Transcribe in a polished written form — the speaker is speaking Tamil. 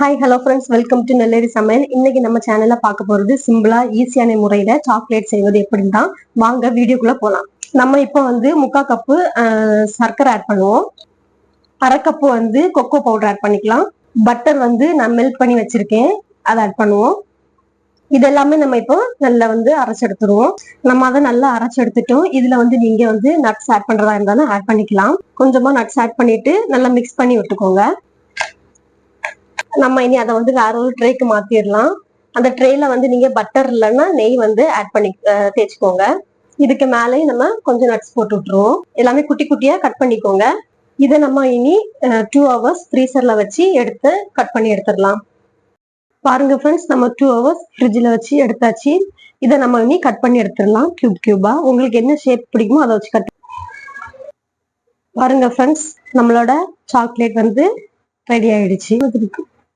Hi hello friends, welcome to Nelleri Samayal. இன்னைக்கு நம்ம சேனல்ல பார்க்க போறது சிம்பிளா ஈஸியான முறையில சாக்லேட் செய்வது எப்படின்னு தான். வாங்க வீடியோக்குள்ள போலாம். நம்ம இப்போ வந்து 3/4 கப்பு சர்க்கரை ஆட் பண்ணுவோம். 1/2 கப்பு வந்து கொக்கோ பவுடர் ஆட் பண்ணிக்கலாம். பட்டர் வந்து நான் மெல்ட் பண்ணி வச்சிருக்கேன், அதை ஆட் பண்ணுவோம். இதெல்லாமே நம்ம இப்போ நல்லா வந்து அரைச்சு எடுத்துருவோம். நம்ம அதை நல்லா அரைச்சு எடுத்துட்டோம். இதுல வந்து நீங்க வந்து நட்ஸ் ஆட் பண்றதா இருந்தாலும் ஆட் பண்ணிக்கலாம். கொஞ்சமா நட்ஸ் ஆட் பண்ணிட்டு நல்லா மிக்ஸ் பண்ணி விட்டுக்கோங்க. நம்ம இனி அதை வந்து வேற ஒரு ட்ரேக்கு மாத்திடலாம். அந்த ட்ரேல வந்து நீங்க பட்டர் இல்லைன்னா நெய் வந்து ஆட் பண்ணி தேய்ச்சிக்கோங்க. இதுக்கு மேலே நம்ம கொஞ்சம் நட்ஸ் போட்டு விட்டுருவோம். எல்லாமே குட்டி குட்டியா கட் பண்ணிக்கோங்க. இதை நம்ம இனி 2 hours ஃப்ரீசர்ல வச்சு எடுத்து கட் பண்ணி எடுத்துடலாம். பாருங்க ஃப்ரெண்ட்ஸ், நம்ம 2 hours ஃப்ரிட்ஜில் வச்சு எடுத்தாச்சு. இதை நம்ம இனி கட் பண்ணி எடுத்துடலாம் கியூபா. உங்களுக்கு என்ன ஷேப் பிடிக்குமோ அதை வச்சு கட். பாருங்க ஃப்ரெண்ட்ஸ், நம்மளோட சாக்லேட் வந்து ரெடி ஆயிடுச்சு.